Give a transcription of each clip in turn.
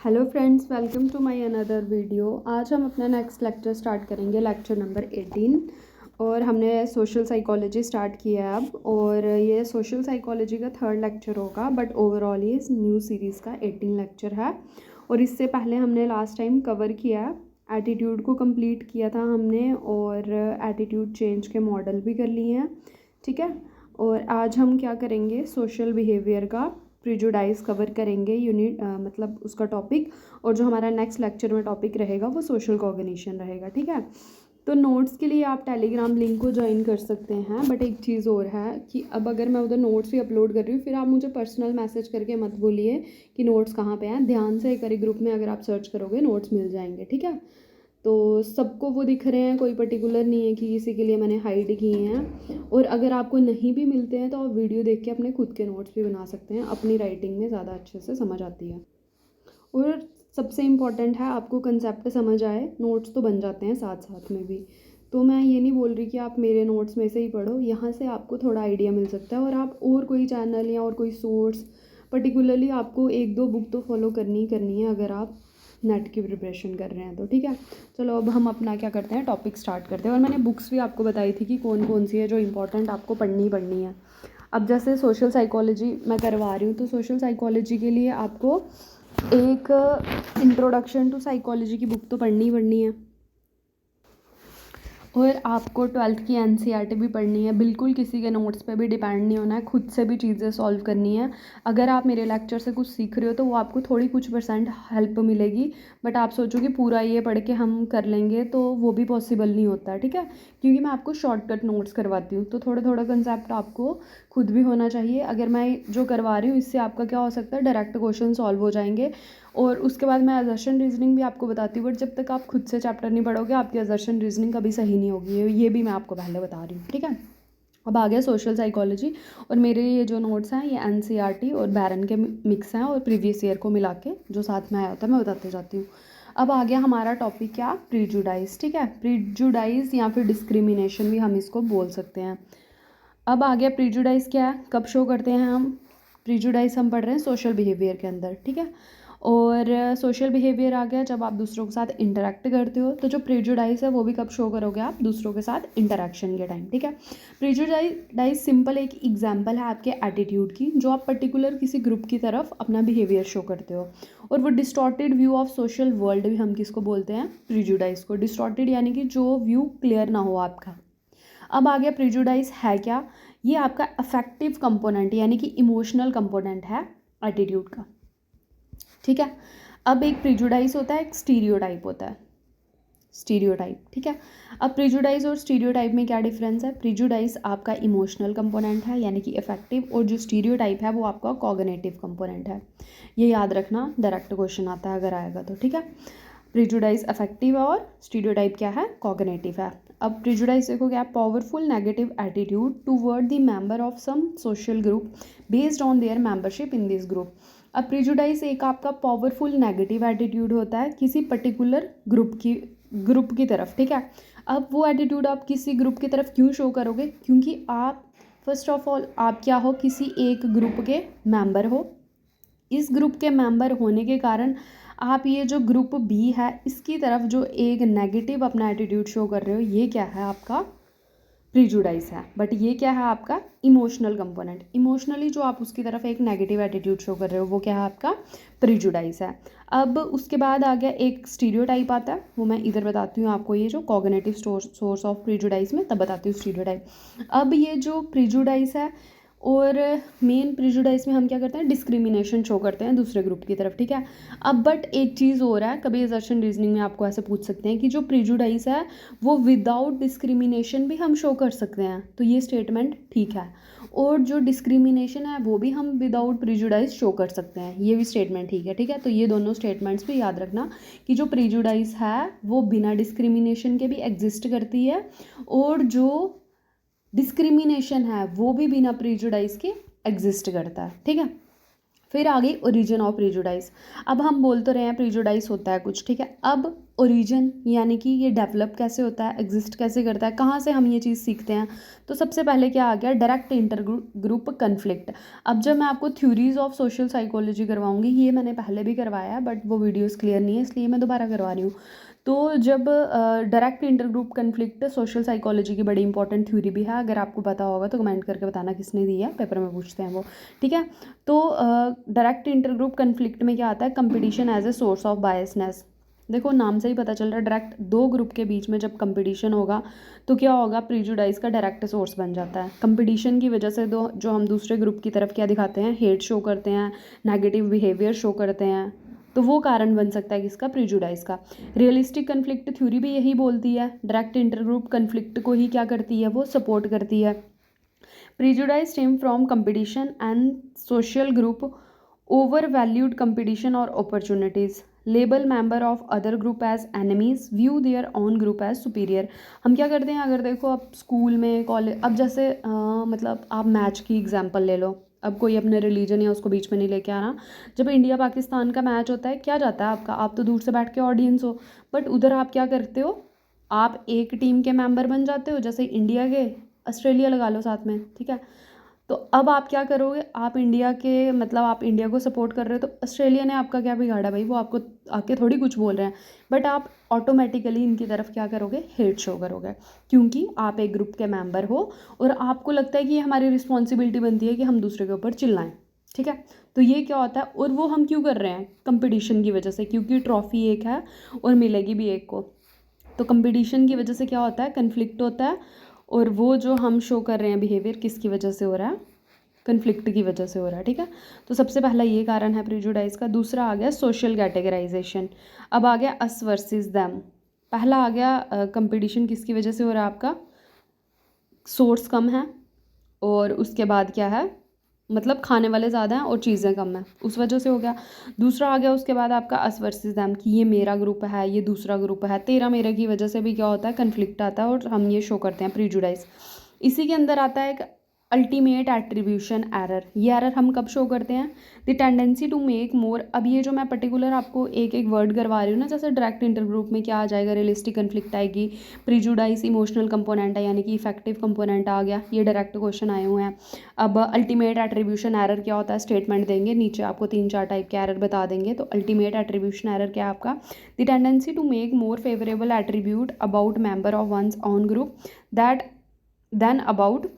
Hello friends, welcome to my another video. आज हम अपना नेक्स्ट लेक्चर स्टार्ट करेंगे, लेक्चर नंबर 18। और हमने सोशल साइकोलॉजी स्टार्ट किया है अब, और ये सोशल साइकोलॉजी का थर्ड लेक्चर होगा, बट ओवरऑल ये इस न्यू सीरीज़ का 18 लेक्चर है। और इससे पहले हमने लास्ट टाइम कवर किया है, एटीट्यूड को कंप्लीट किया था हमने, और एटीट्यूड चेंज के मॉडल भी कर लिए हैं, ठीक है। और आज हम क्या करेंगे, सोशल बिहेवियर का प्रिजुडाइज कवर करेंगे, यूनिट मतलब उसका टॉपिक। और जो हमारा नेक्स्ट लेक्चर में टॉपिक रहेगा वो सोशल कॉग्निशन रहेगा, ठीक है। तो नोट्स के लिए आप टेलीग्राम लिंक को ज्वाइन कर सकते हैं, बट एक चीज़ और है कि अब अगर मैं उधर नोट्स भी अपलोड कर रही हूँ, फिर आप मुझे पर्सनल मैसेज करके मत बोलिए कि नोट्स कहाँ पे हैं। ध्यान से एक ग्रुप में अगर आप सर्च करोगे नोट्स मिल जाएंगे, ठीक है। तो सबको वो दिख रहे हैं, कोई पर्टिकुलर नहीं है कि किसी के लिए मैंने हाइड किए हैं। और अगर आपको नहीं भी मिलते हैं तो आप वीडियो देख के अपने खुद के नोट्स भी बना सकते हैं, अपनी राइटिंग में ज़्यादा अच्छे से समझ आती है। और सबसे इम्पॉर्टेंट है आपको कंसेप्ट समझ आए, नोट्स तो बन जाते हैं साथ साथ में भी। तो मैं ये नहीं बोल रही कि आप मेरे नोट्स में से ही पढ़ो, यहाँ से आपको थोड़ा आइडिया मिल सकता है। और आप और कोई चैनल या और कोई सोर्स पर्टिकुलरली आपको एक दो बुक तो फॉलो करनी है अगर आप नेट की प्रिपरेशन कर रहे हैं तो, ठीक है। चलो अब हम अपना क्या करते हैं, टॉपिक स्टार्ट करते हैं। और मैंने बुक्स भी आपको बताई थी कि कौन कौन सी है जो इंपॉर्टेंट आपको पढ़नी है। अब जैसे सोशल साइकोलॉजी मैं करवा रही हूँ, तो सोशल साइकोलॉजी के लिए आपको एक इंट्रोडक्शन टू साइकोलॉजी की बुक तो पढ़नी है। और आपको 12th की एनसीईआरटी भी पढ़नी है। बिल्कुल किसी के नोट्स पे भी डिपेंड नहीं होना है, खुद से भी चीज़ें सॉल्व करनी है। अगर आप मेरे लेक्चर से कुछ सीख रहे हो तो वो आपको थोड़ी कुछ % हेल्प मिलेगी, बट आप सोचो कि पूरा ये पढ़ के हम कर लेंगे तो वो भी पॉसिबल नहीं होता है, ठीक है। क्योंकि मैं आपको शॉर्टकट नोट्स करवाती हूँ, तो थोड़ा थोड़ा कंसेप्ट आपको खुद भी होना चाहिए। अगर मैं जो करवा रही हूँ इससे आपका क्या हो सकता है, डायरेक्ट क्वेश्चन सॉल्व हो जाएंगे। और उसके बाद मैं असर्शन रीजनिंग भी आपको बताती हूँ, बट जब तक आप खुद से चैप्टर नहीं पढ़ोगे आपकी असर्शन रीजनिंग कभी सही नहीं होगी, ये भी मैं आपको पहले बता रही हूँ, ठीक है। अब आ गया सोशल साइकोलॉजी। और मेरे ये जो नोट्स हैं ये एनसीईआरटी और बैरन के मिक्स हैं, और प्रीवियस ईयर को मिला के जो साथ में आया होता है मैं बताते जाती हूँ। अब आ गया हमारा टॉपिक क्या, प्रीजुडाइज, ठीक है। प्रीजुडाइज या फिर डिस्क्रिमिनेशन भी हम इसको बोल सकते हैं। अब आ गया प्रीजुडाइज क्या है, कब शो करते हैं हम। प्रीजुडाइज हम पढ़ रहे हैं सोशल बिहेवियर के अंदर, ठीक है। और सोशल बिहेवियर आ गया जब आप दूसरों के साथ इंटरेक्ट करते हो, तो जो प्रेजुडाइज है वो भी कब शो करोगे आप, दूसरों के साथ इंटरेक्शन के टाइम, ठीक है। प्रेजुडाइज सिंपल एक एग्जांपल है आपके एटीट्यूड की, जो आप पर्टिकुलर किसी ग्रुप की तरफ अपना बिहेवियर शो करते हो। और वो distorted view of social world भी हम किसको बोलते हैं, प्रेजुडाइज को। डिस्टॉर्टेड यानी कि जो व्यू क्लियर ना हो आपका। अब आ गया प्रेजुडाइज है क्या, ये आपका अफेक्टिव कंपोनेंट यानी कि इमोशनल कंपोनेंट है एटीट्यूड का, ठीक है। अब एक प्रीजुडाइज होता है, एक स्टीरियोटाइप होता है, स्टीरियोटाइप, ठीक है। अब प्रीजुडाइज और स्टीरियोटाइप में क्या डिफरेंस है, प्रीजुडाइज आपका इमोशनल कंपोनेंट है यानी कि इफेक्टिव, और जो स्टीरियोटाइप है वो आपका कॉग्निटिव कंपोनेंट है। ये याद रखना, डायरेक्ट क्वेश्चन आता है अगर आएगा तो, ठीक है। प्रीजुडाइज अफेक्टिव है और स्टीरियोटाइप क्या है, कॉग्निटिव है। अब प्रीजुडाइज देखो क्या, powerful negative attitude toward the member of some social group based on their membership in this group. अब प्रेजुडाइज एक आपका पावरफुल नेगेटिव एटीट्यूड होता है किसी पर्टिकुलर ग्रुप की तरफ, ठीक है। अब वो एटीट्यूड आप किसी ग्रुप की तरफ क्यों शो करोगे, क्योंकि आप फर्स्ट ऑफ ऑल आप क्या हो, किसी एक ग्रुप के मेंबर हो। इस ग्रुप के मेंबर होने के कारण आप ये जो ग्रुप बी है इसकी तरफ जो एक नेगेटिव अपना एटीट्यूड शो कर रहे हो, ये क्या है आपका प्रीजुडाइज है। बट ये क्या है आपका इमोशनल कंपोनेंट, इमोशनली जो आप उसकी तरफ एक नेगेटिव एटीट्यूड शो कर रहे हो वो क्या है आपका प्रीजुडाइज है। अब उसके बाद आ गया एक स्टीरियोटाइप आता है, वो मैं इधर बताती हूँ आपको, ये जो कॉग्निटिव सोर्स ऑफ प्रीजुडाइज में तब बताती हूँ स्टीरियोटाइप। अब ये जो प्रीजुडाइज है और मेन प्रेजुडाइज में हम क्या करते हैं, डिस्क्रिमिनेशन शो करते हैं दूसरे ग्रुप की तरफ, ठीक है। अब बट एक चीज़ हो रहा है, कभी असर्शन रीजनिंग में आपको ऐसे पूछ सकते हैं कि जो प्रेजुडाइज है वो विदाउट डिस्क्रिमिनेशन भी हम शो कर सकते हैं, तो ये स्टेटमेंट ठीक है। और जो डिस्क्रिमिनेशन है वो भी हम विदाउट प्रेजुडाइज शो कर सकते हैं, ये भी स्टेटमेंट ठीक है, ठीक है। तो ये दोनों स्टेटमेंट्स भी याद रखना कि जो प्रेजुडाइज है वो बिना डिस्क्रिमिनेशन के भी एग्जिस्ट करती है, और जो डिस्क्रिमिनेशन है वो भी बिना प्रेजुडाइज के एग्जिस्ट करता है, ठीक है। फिर आ गई ओरिजिन ऑफ प्रेजुडाइज। अब हम बोल तो रहे हैं प्रेजुडाइज होता है कुछ, ठीक है। अब ओरिजिन यानी कि ये डेवलप कैसे होता है, एग्जिस्ट कैसे करता है, कहाँ से हम ये चीज़ सीखते हैं। तो सबसे पहले क्या आ गया, डायरेक्ट इंटर ग्रुप कन्फ्लिक्ट। अब जब मैं आपको थ्योरीज ऑफ सोशल साइकोलॉजी करवाऊंगी, ये मैंने पहले भी करवाया है बट वो वीडियोस क्लियर नहीं है, इसलिए मैं दोबारा करवा रही हूँ। तो जब direct inter group conflict social psychology की बड़ी इंपॉर्टेंट थ्योरी भी है, अगर आपको पता होगा तो कमेंट करके बताना किसने दी है, पेपर में पूछते हैं वो, ठीक है। तो डायरेक्ट इंटर ग्रुप कन्फ्लिक्ट में क्या आता है, competition as a source of biasness. देखो नाम से ही पता चल रहा है, डायरेक्ट दो ग्रुप के बीच में जब कंपटीशन होगा तो क्या होगा, प्रीजुडाइज का डायरेक्ट सोर्स बन जाता है। कंपटीशन की वजह से दो जो हम दूसरे ग्रुप की तरफ क्या दिखाते हैं, हेट शो करते हैं, नेगेटिव बिहेवियर शो करते हैं, तो वो कारण बन सकता है किसका, प्रीजुडाइज का। रियलिस्टिक कन्फ्लिक्ट थ्योरी भी यही बोलती है, डायरेक्ट इंटरग्रुप कन्फ्लिक्ट को ही क्या करती है, वो सपोर्ट करती है। Prejudice stem from competition and social group over valued competition और opportunities, label member of other group as enemies, view their own group as superior. हम क्या करते हैं, अगर देखो आप स्कूल में, कॉलेज, अब जैसे मतलब आप मैच की एग्जांपल ले लो, अब कोई अपने रिलीजन या उसको बीच में नहीं लेके आना। जब इंडिया पाकिस्तान का मैच होता है, क्या जाता है आपका, आप तो दूर से बैठ के ऑडियंस हो, बट उधर आप क्या करते हो, आप एक टीम के मेंबर बन जाते हो, जैसे इंडिया के, ऑस्ट्रेलिया लगा लो साथ में, ठीक है। तो अब आप क्या करोगे, आप इंडिया के, मतलब आप इंडिया को सपोर्ट कर रहे हो, तो ऑस्ट्रेलिया ने आपका क्या बिगाड़ा भाई, वो आपको आके थोड़ी कुछ बोल रहे हैं, बट आप ऑटोमेटिकली इनकी तरफ क्या करोगे, हेट शो करोगे, क्योंकि आप एक ग्रुप के मेंबर हो और आपको लगता है कि ये हमारी रिस्पॉन्सिबिलिटी बनती है कि हम दूसरे के ऊपर चिल्लाएं, ठीक है। तो ये क्या होता है, और वो हम क्यों कर रहे हैं, कंपटीशन की वजह से, क्योंकि ट्रॉफी एक है और मिलेगी भी एक को। तो कंपटीशन की वजह से क्या होता है, कन्फ्लिक्ट होता है, और वो जो हम शो कर रहे हैं बिहेवियर किसकी वजह से हो रहा है, कन्फ्लिक्ट की वजह से हो रहा है, ठीक है। तो सबसे पहला ये कारण है प्रिजुडाइज का। दूसरा आ गया सोशल कैटेगराइजेशन। अब आ गया अस वर्सेस देम। पहला आ गया कंपटीशन किसकी वजह से हो रहा है आपका, सोर्स कम है, और उसके बाद क्या है, मतलब खाने वाले ज़्यादा हैं और चीज़ें कम हैं, उस वजह से हो गया। दूसरा आ गया उसके बाद आपका अस वर्सेस देम, कि ये मेरा ग्रुप है, ये दूसरा ग्रुप है, तेरा मेरे की वजह से भी क्या होता है, कन्फ्लिक्ट आता है और हम ये शो करते हैं प्रीजुडाइज। इसी के अंदर आता है एक अल्टीमेट एट्रीब्यूशन एरर। ये एरर हम कब शो करते हैं, the tendency to make more. अब ये जो मैं पर्टिकुलर आपको एक एक वर्ड करवा रही हूँ ना, जैसे डायरेक्ट इंटरग्रुप में क्या आ जाएगा, रियलिस्टिक कन्फ्लिक्ट आएगी, प्रीजुडाइज इमोशनल कंपोनेंट है, यानी कि इफेक्टिव कंपोनेंट आ गया, ये डायरेक्ट क्वेश्चन आए हुए हैं। अब अल्टीमेट एट्रीब्यूशन एरर क्या होता है, स्टेटमेंट देंगे, नीचे आपको 3-4 टाइप के एरर बता देंगे। तो अल्टीमेट एट्रीब्यूशन एरर क्या है आपका, the tendency to make more favourable attribute about member of one's own group that than about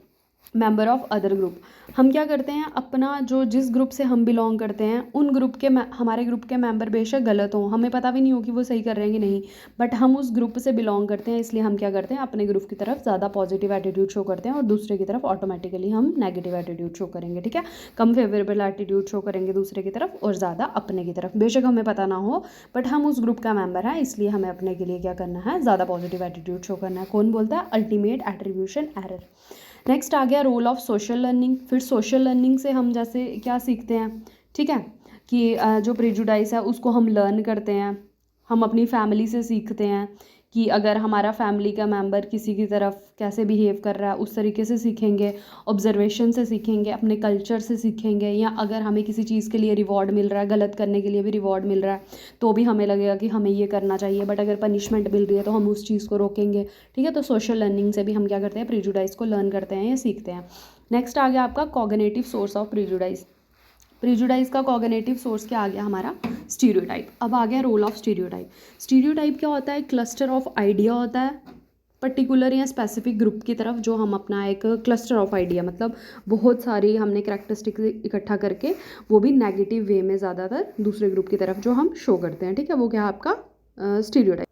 member of other group. हम क्या करते हैं, अपना जो जिस ग्रुप से हम बिलोंग करते हैं उन ग्रुप के हमारे ग्रुप के मेंबर बेशक गलत हों, हमें पता भी नहीं हो कि वो सही कर रहे हैं कि नहीं, बट हम उस ग्रुप से बिलोंग करते हैं, इसलिए हम क्या करते हैं, अपने ग्रुप की तरफ ज़्यादा पॉजिटिव एटीट्यूड शो करते हैं और दूसरे की तरफ ऑटोमेटिकली हम नेगेटिव एटीट्यूड शो करेंगे, ठीक है। कम फेवरेबल एटीट्यूड शो करेंगे दूसरे की तरफ और ज़्यादा अपने की तरफ, बेशक हमें पता ना हो, बट हम उस ग्रुप का मेंबर हैं, इसलिए हमें अपने के लिए क्या करना है, ज़्यादा पॉजिटिव एटीट्यूड शो करना है। कौन बोलता है, अल्टीमेट एट्रीब्यूशन एरर। नेक्स्ट आ गया रोल ऑफ सोशल लर्निंग। फिर सोशल लर्निंग से हम जैसे क्या सीखते हैं, ठीक है, कि जो प्रेजुडाइज है उसको हम लर्न करते हैं, हम अपनी फैमिली से सीखते हैं कि अगर हमारा फैमिली का मेंबर किसी की तरफ कैसे बिहेव कर रहा है उस तरीके से सीखेंगे, ऑब्जर्वेशन से सीखेंगे, अपने कल्चर से सीखेंगे, या अगर हमें किसी चीज़ के लिए रिवॉर्ड मिल रहा है, गलत करने के लिए भी रिवॉर्ड मिल रहा है, तो भी हमें लगेगा कि हमें ये करना चाहिए, बट अगर पनिशमेंट मिल रही है तो हम उस चीज़ को रोकेंगे, ठीक है। तो सोशल लर्निंग से भी हम क्या करते हैं, प्रेजुडाइज को लर्न करते हैं या सीखते हैं। नेक्स्ट आ गया आपका cognitive source of prejudice. Prejudice का कॉग्निटिव सोर्स क्या आ गया हमारा, स्टीरियोटाइप। अब आ गया रोल ऑफ स्टीरियोटाइप। स्टीरियोटाइप क्या होता है, क्लस्टर ऑफ आइडिया होता है पर्टिकुलर या स्पेसिफिक ग्रुप की तरफ, जो हम अपना एक क्लस्टर ऑफ आइडिया, मतलब बहुत सारी हमने करैक्टरिस्टिक इकट्ठा करके वो भी नेगेटिव वे में ज़्यादातर दूसरे ग्रुप की तरफ जो हम शो करते हैं, ठीक है, वो क्या आपका stereotype.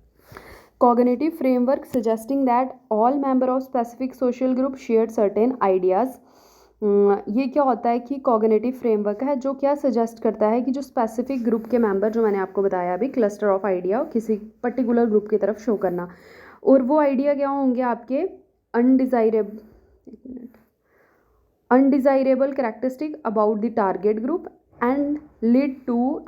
Cognitive framework suggesting that all member of specific social group share certain ideas. ये क्या होता है कि कॉग्निटिव फ्रेमवर्क है जो क्या सजेस्ट करता है कि जो स्पेसिफिक ग्रुप के मेंबर, जो मैंने आपको बताया अभी, क्लस्टर ऑफ आइडिया किसी पर्टिकुलर ग्रुप की तरफ शो करना, और वो आइडिया क्या होंगे आपके, undesirable characteristic about the target group and led to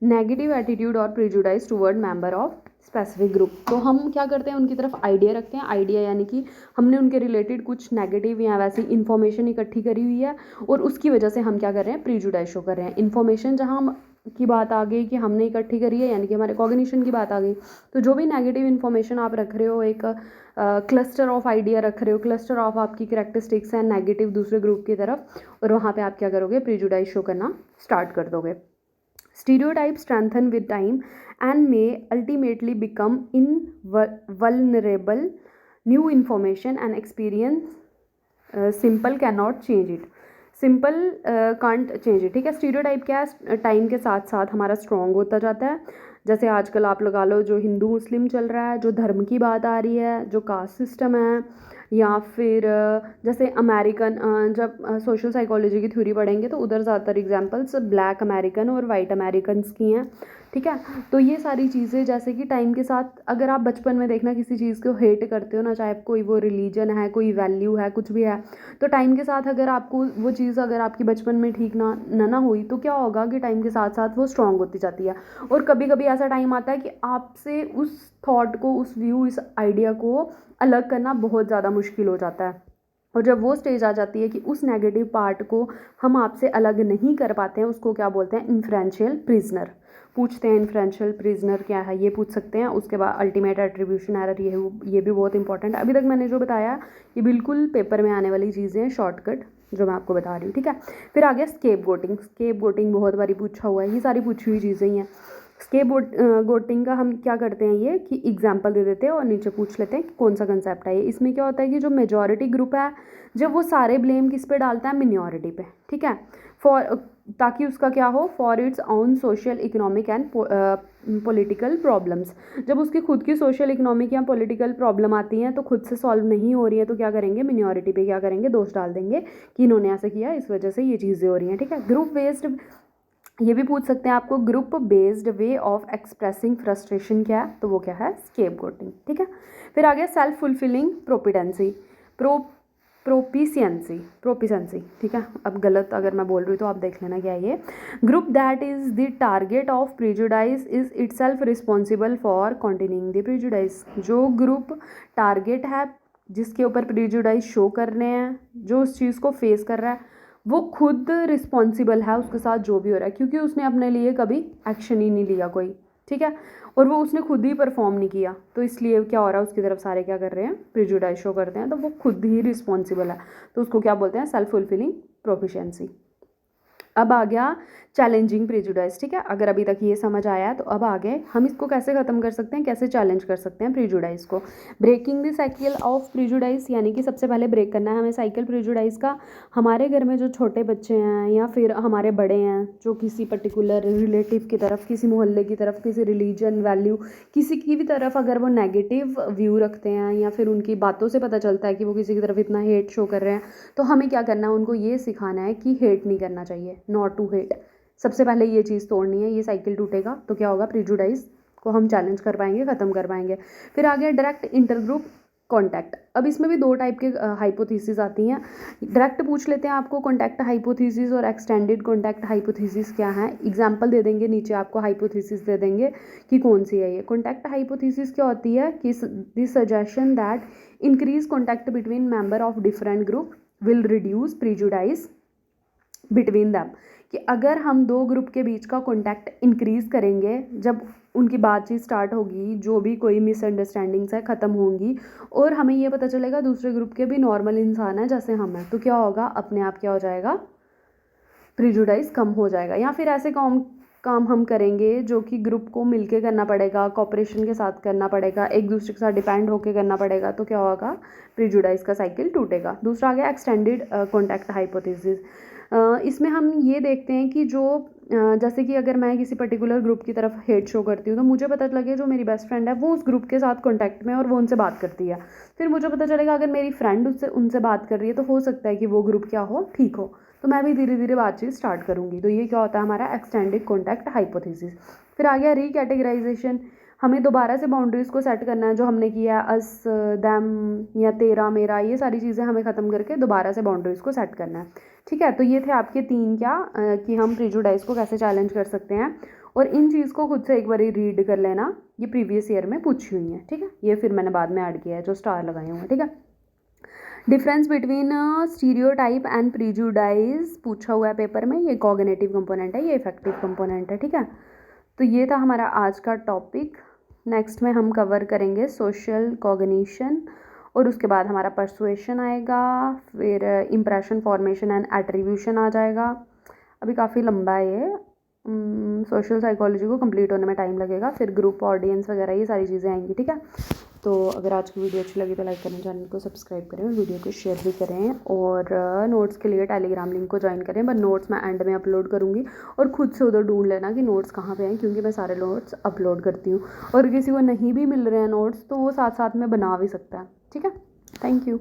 negative attitude और prejudice toward member of specific group. तो हम क्या करते हैं, उनकी तरफ आइडिया रखते हैं, आइडिया यानी कि हमने उनके रिलेटेड कुछ नेगेटिव या वैसी इन्फॉर्मेशन इकट्ठी करी हुई है और उसकी वजह से हम क्या कर रहे हैं, प्रेजुडाइज शो कर रहे हैं। इन्फॉर्मेशन जहाँ हम की बात आ गई कि हमने इकट्ठी करी है, यानी कि हमारे कॉग्निशन की बात आ गई। तो जो भी नेगेटिव इन्फॉर्मेशन आप रख रहे हो, एक क्लस्टर ऑफ आइडिया रख रहे हो, क्लस्टर ऑफ आपकी करेक्टरिस्टिक्स हैं नेगेटिव दूसरे ग्रुप की तरफ, और वहाँ पे आप क्या करोगे, प्रीजुडाइज शो करना स्टार्ट कर दोगे। Stereotypes strengthen with time and may ultimately become invulnerable. New information and experience simple cannot change it. Simple can't change it, ठीक है। स्टीरियोटाइप क्या है, टाइम के साथ साथ हमारा स्ट्रॉन्ग होता जाता है। जैसे आजकल आप लगा लो जो हिंदू मुस्लिम चल रहा है, जो धर्म की बात आ रही है, जो कास्ट सिस्टम है, या फिर जैसे अमेरिकन, जब सोशल साइकोलॉजी की थ्योरी पढ़ेंगे तो उधर ज़्यादातर एग्जांपल्स ब्लैक अमेरिकन और वाइट अमेरिकन्स की हैं, ठीक है। तो ये सारी चीज़ें जैसे कि टाइम के साथ, अगर आप बचपन में देखना किसी चीज़ को हेट करते हो ना, चाहे कोई वो रिलीजन है, कोई वैल्यू है, कुछ भी है, तो टाइम के साथ अगर आपको वो चीज़ अगर आपकी बचपन में ठीक ना हुई, तो क्या होगा कि टाइम के साथ साथ वो स्ट्रॉन्ग होती जाती है। और कभी कभी ऐसा टाइम आता है कि आपसे उस थॉट को, उस व्यू, इस आइडिया को अलग करना बहुत ज़्यादा मुश्किल हो जाता है। और जब वो स्टेज आ जाती है कि उस नेगेटिव पार्ट को हम आपसे अलग नहीं कर पाते हैं, उसको क्या बोलते हैं, इन्फ्रेंशियल प्रिजनर। पूछते हैं इन्फ्रेंशियल प्रिजनर क्या है, ये पूछ सकते हैं। उसके बाद अल्टीमेट एट्रीब्यूशन एरर, ये भी बहुत इंपॉर्टेंट है। अभी तक मैंने जो बताया ये बिल्कुल पेपर में आने वाली चीज़ें हैं, शॉर्टकट जो मैं आपको बता रही हूँ, ठीक है। फिर आ गया स्केप गोटिंग। स्केप गोटिंग बहुत बारी पूछा हुआ है, ये सारी पूछी हुई चीज़ें ही हैं। स्केप गोटिंग का हम क्या करते हैं, ये कि एग्जाम्पल दे देते हैं और नीचे पूछ लेते हैं कि कौन सा कंसेप्ट है ये। इसमें क्या होता है कि जो मेजॉरिटी ग्रुप है, जब वो सारे ब्लेम किस पे डालता है, मिनॉरिटी पे, ठीक है, ताकि उसका क्या हो, for its own social economic and political problems. जब उसकी खुद की सोशल इकोनॉमिक या पॉलिटिकल प्रॉब्लम आती हैं तो खुद से सॉल्व नहीं हो रही है, तो क्या करेंगे, मिनॉरिटी पे क्या करेंगे, दोष डाल देंगे कि इन्होंने ऐसे किया, इस वजह से ये चीज़ें हो रही हैं, ठीक है। ग्रुप बेस्ड, ये भी पूछ सकते हैं आपको, group based way of expressing frustration क्या है, तो वो क्या है, स्केप गोटिंग, ठीक है। फिर आ गया सेल्फ फुलफिलिंग प्रोपिडेंसी, प्रोपिसेंसी, ठीक है। अब गलत अगर मैं बोल रही हूँ तो आप देख लेना क्या है ये। Group that is the target of prejudice is itself responsible for continuing the prejudice. जो ग्रुप टारगेट है, जिसके ऊपर प्रिजुडाइज शो कर रहे हैं, जो उस चीज़ को फेस कर रहा है, वो खुद रिस्पॉन्सिबल है उसके साथ जो भी हो रहा है, क्योंकि उसने अपने लिए कभी एक्शन ही नहीं लिया कोई, ठीक है, और वो उसने खुद ही परफॉर्म नहीं किया, तो इसलिए क्या हो रहा है, उसकी तरफ सारे क्या कर रहे हैं, प्रिजुडाइज शो करते हैं, तो वो खुद ही रिस्पॉन्सिबल है, तो उसको क्या बोलते हैं, सेल्फ फुलफिलिंग प्रोफिशिएंसी। अब आ गया चैलेंजिंग प्रिजुडाइज, ठीक है। अगर अभी तक ये समझ आया है तो अब आगे हम इसको कैसे ख़त्म कर सकते हैं, कैसे चैलेंज कर सकते हैं प्रिजुडाइज को। Breaking the cycle of prejudice, यानी कि सबसे पहले ब्रेक करना है हमें साइकिल प्रिजुडाइज का। हमारे घर में जो छोटे बच्चे हैं या फिर हमारे बड़े हैं, जो किसी पर्टिकुलर रिलेटिव की तरफ, किसी मोहल्ले की तरफ, किसी रिलीजन वैल्यू, किसी की भी तरफ अगर वो नेगेटिव व्यू रखते हैं, या फिर उनकी बातों से पता चलता है कि वो किसी की तरफ इतना हेट शो कर रहे हैं, तो हमें क्या करना है, उनको ये सिखाना है कि हेट नहीं करना चाहिए, नॉट टू हेट। सबसे पहले ये चीज़ तोड़नी है, ये साइकिल टूटेगा तो क्या होगा, प्रिजुडाइज को हम चैलेंज कर पाएंगे, ख़त्म कर पाएंगे। फिर आ गया डायरेक्ट इंटरग्रुप कॉन्टैक्ट। अब इसमें भी दो टाइप के हाइपोथेसिस आती हैं। डायरेक्ट पूछ लेते हैं आपको कॉन्टैक्ट हाइपोथेसिस और एक्सटेंडेड कॉन्टैक्ट हाइपोथेसिस क्या है, एग्जाम्पल दे देंगे, नीचे आपको हाइपोथेसिस दे देंगे कि कौन सी है ये। कॉन्टैक्ट हाइपोथेसिस क्या होती है कि this suggestion that increase contact between member of different group will reduce prejudice between them, कि अगर हम दो ग्रुप के बीच का कॉन्टैक्ट इंक्रीज़ करेंगे, जब उनकी बातचीत स्टार्ट होगी, जो भी कोई मिसअंडरस्टैंडिंग्स है ख़त्म होंगी, और हमें ये पता चलेगा दूसरे ग्रुप के भी नॉर्मल इंसान है जैसे हम हैं, तो क्या होगा, अपने आप क्या हो जाएगा, प्रिजुडाइज कम हो जाएगा। या फिर ऐसे काम हम करेंगे जो कि ग्रुप को मिलके करना पड़ेगा, कोऑपरेशन के साथ करना पड़ेगा, एक दूसरे के साथ डिपेंड होके करना पड़ेगा, तो क्या होगा, प्रिजुडाइज का साइकिल टूटेगा। दूसरा आ गया एक्सटेंडेड कॉन्टैक्ट हाइपोथेसिस। इसमें हम ये देखते हैं कि जो जैसे कि अगर मैं किसी पर्टिकुलर ग्रुप की तरफ हेट शो करती हूँ, तो मुझे पता लगे जो मेरी बेस्ट फ्रेंड है वो उस ग्रुप के साथ कॉन्टैक्ट में और वो उनसे बात करती है, फिर मुझे पता चलेगा अगर मेरी फ्रेंड उनसे बात कर रही है तो हो सकता है कि वो ग्रुप क्या हो, ठीक हो, तो मैं भी धीरे धीरे बातचीत स्टार्ट करूँगी। तो ये क्या होता है, हमारा एक्सटेंडेड कॉन्टैक्ट हाइपोथेसिस। फिर आ गया रीकैटेगराइजेशन। हमें दोबारा से बाउंड्रीज़ को सेट करना है, जो हमने किया अस, दैम या तेरा मेरा, ये सारी चीज़ें हमें ख़त्म करके दोबारा से बाउंड्रीज़ को सेट करना है, ठीक है। तो ये थे आपके तीन क्या कि हम प्रिजुडाइज को कैसे चैलेंज कर सकते हैं, और इन चीज़ को खुद से एक बार रीड कर लेना, ये प्रीवियस ईयर में पूछी हुई हैं, ठीक है। ये फिर मैंने बाद में ऐड किया है, जो स्टार लगाए हुए हैं, ठीक है। डिफरेंस बिटवीन स्टीरियोटाइप एंड प्रीजुडाइज पूछा हुआ है पेपर में। ये कॉग्निटिव कंपोनेंट है, ये इफेक्टिव कंपोनेंट है, ठीक है। तो ये था हमारा आज का टॉपिक। नेक्स्ट में हम कवर करेंगे सोशल कॉग्निशन, और उसके बाद हमारा परसुएशन आएगा, फिर इम्प्रेशन फॉर्मेशन एंड एट्रीब्यूशन आ जाएगा। अभी काफ़ी लंबा है ये, सोशल साइकोलॉजी को कंप्लीट होने में टाइम लगेगा। फिर ग्रुप ऑडियंस वगैरह ये सारी चीज़ें आएंगी, ठीक है। तो अगर आज की वीडियो अच्छी लगी तो लाइक करें, चैनल को सब्सक्राइब करें, वीडियो को शेयर भी करें, और नोट्स के लिए टेलीग्राम लिंक को ज्वाइन करें। बट नोट्स मैं एंड में अपलोड करूँगी, और खुद से उधर ढूंढ लेना कि नोट्स कहाँ पे हैं, क्योंकि मैं सारे नोट्स अपलोड करती हूँ। और किसी को नहीं भी मिल रहे हैं नोट्स तो वो साथ साथ में बना भी सकता है, ठीक है। Thank you.